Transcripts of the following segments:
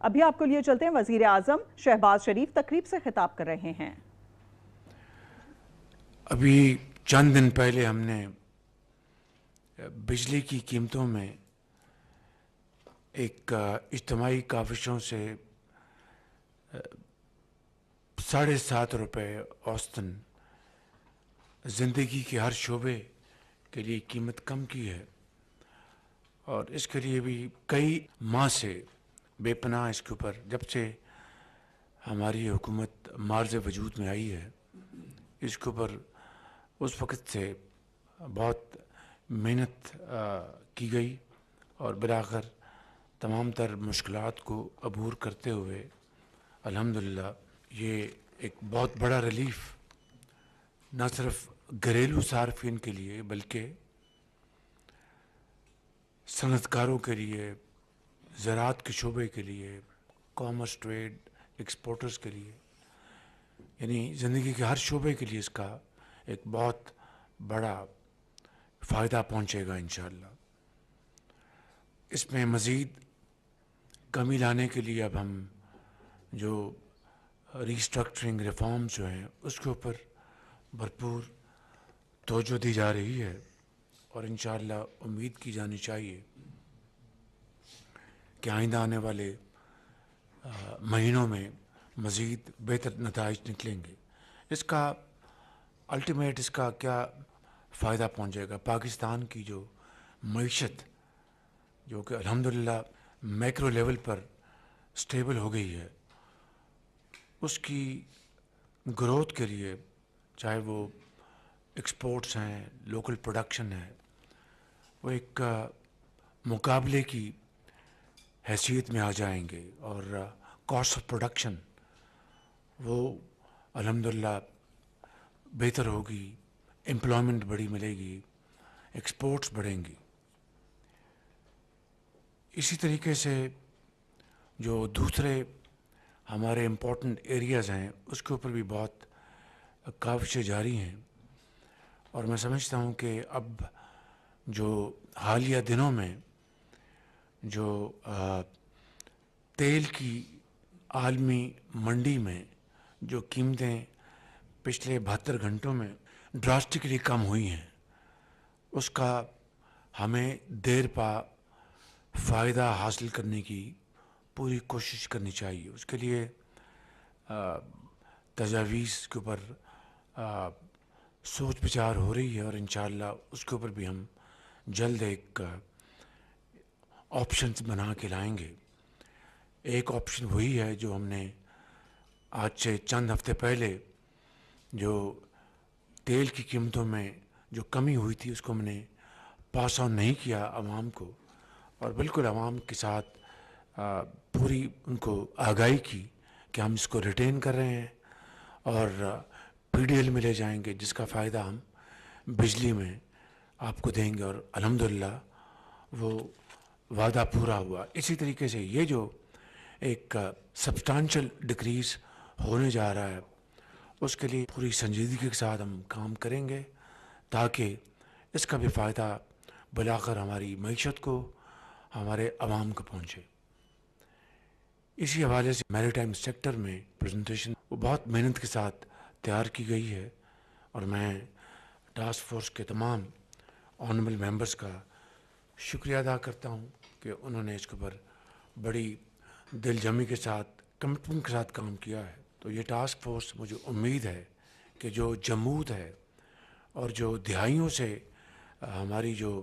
ابھی آپ کو لیے چلتے ہیں وزیر اعظم شہباز شریف تقریب سے خطاب کر رہے ہیں۔ ابھی چند دن پہلے ہم نے بجلی کی قیمتوں میں ایک اجتماعی کاوشوں سے 7.5 روپے اوسطاً زندگی کے ہر شعبے کے لیے قیمت کم کی ہے، اور اس کے لیے بھی کئی ماہ سے بے پناہ اس کے اوپر جب سے ہماری حکومت معرض وجود میں آئی ہے اس کے اوپر اس وقت سے بہت محنت کی گئی، اور بالآخر تمام تر مشکلات کو عبور کرتے ہوئے الحمدللہ یہ ایک بہت بڑا ریلیف نہ صرف گھریلو صارفین کے لیے بلکہ صنعت کاروں کے لیے، زراعت کے شعبے کے لیے، کامرس، ٹریڈ، ایکسپورٹرز کے لیے، یعنی زندگی کے ہر شعبے کے لیے اس کا ایک بہت بڑا فائدہ پہنچے گا انشاءاللہ۔ اس میں مزید کمی لانے کے لیے اب ہم جو ریسٹرکچرنگ ریفارمز جو ہیں اس کے اوپر بھرپور توجہ دی جا رہی ہے، اور انشاءاللہ امید کی جانی چاہیے کہ آئندہ آنے والے مہینوں میں مزید بہتر نتائج نکلیں گے۔ اس کا الٹیمیٹ اس کا کیا فائدہ پہنچے گا؟ پاکستان کی جو معیشت جو کہ الحمدللہ میکرو لیول پر سٹیبل ہو گئی ہے، اس کی گروتھ کے لیے چاہے وہ ایکسپورٹس ہیں، لوکل پروڈکشن ہے، وہ ایک مقابلے کی حیثیت میں آ جائیں گے، اور کاسٹ آف پروڈکشن وہ الحمدللہ بہتر ہوگی، امپلائمنٹ بڑی ملے گی، ایکسپورٹس بڑھیں گی۔ اسی طریقے سے جو دوسرے ہمارے امپورٹنٹ ایریاز ہیں اس کے اوپر بھی بہت کاوشیں جاری ہیں، اور میں سمجھتا ہوں کہ اب جو حالیہ دنوں میں جو تیل کی عالمی منڈی میں جو قیمتیں پچھلے 72 گھنٹوں میں ڈراسٹکلی کم ہوئی ہیں، اس کا ہمیں دیر پا فائدہ حاصل کرنے کی پوری کوشش کرنی چاہیے۔ اس کے لیے تجاویز کے اوپر سوچ بچار ہو رہی ہے، اور انشاءاللہ اس کے اوپر بھی ہم جلد ایک آپشنز بنا کے لائیں گے۔ ایک آپشن وہی ہے جو ہم نے آج سے چند ہفتے پہلے جو تیل کی قیمتوں میں جو کمی ہوئی تھی اس کو ہم نے پاس آن نہیں کیا عوام کو، اور بالکل عوام کے ساتھ پوری ان کو آگاہی کی کہ ہم اس کو ریٹین کر رہے ہیں اور پی ڈی ایل میں لے جائیں گے، جس کا فائدہ ہم بجلی میں آپ کو دیں گے، اور الحمدللہ وہ وعدہ پورا ہوا۔ اسی طریقے سے یہ جو ایک سبسٹانشل ڈکریز ہونے جا رہا ہے اس کے لیے پوری سنجیدگی کے ساتھ ہم کام کریں گے تاکہ اس کا بھی فائدہ بالآخر ہماری معیشت کو، ہمارے عوام کو پہنچے۔ اسی حوالے سے میری ٹائم سیکٹر میں پریزنٹیشن وہ بہت محنت کے ساتھ تیار کی گئی ہے، اور میں ٹاسک فورس کے تمام آنریبل ممبرز کا شکریہ ادا کرتا ہوں کہ انہوں نے اس کے اوپر بڑی دل جمی کے ساتھ، کمٹمنٹ کے ساتھ کام کیا ہے۔ تو یہ ٹاسک فورس مجھے امید ہے کہ جو جمود ہے اور جو دہائیوں سے ہماری جو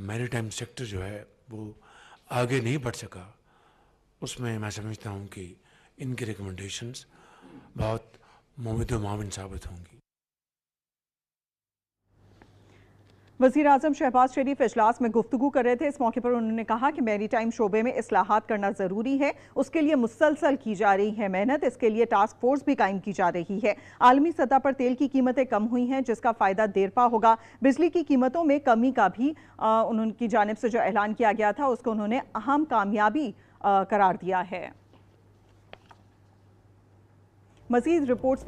میری ٹائم سیکٹر جو ہے وہ آگے نہیں بڑھ سکا، اس میں سمجھتا ہوں کہ ان کی ریکمنڈیشنز بہت مفید و معاون ثابت ہوں گی۔ وزیر اعظم شہباز شریف اجلاس میں گفتگو کر رہے تھے۔ اس موقع پر انہوں نے کہا کہ میری ٹائم شعبے میں اصلاحات کرنا ضروری ہے، اس کے لیے مسلسل کی جا رہی ہے محنت، اس کے لیے ٹاسک فورس بھی قائم کی جا رہی ہے۔ عالمی سطح پر تیل کی قیمتیں کم ہوئی ہیں جس کا فائدہ دیر پا ہوگا۔ بجلی کی قیمتوں میں کمی کا بھی ان کی جانب سے جو اعلان کیا گیا تھا اس کو انہوں نے اہم کامیابی قرار دیا ہے۔ مزید رپورٹس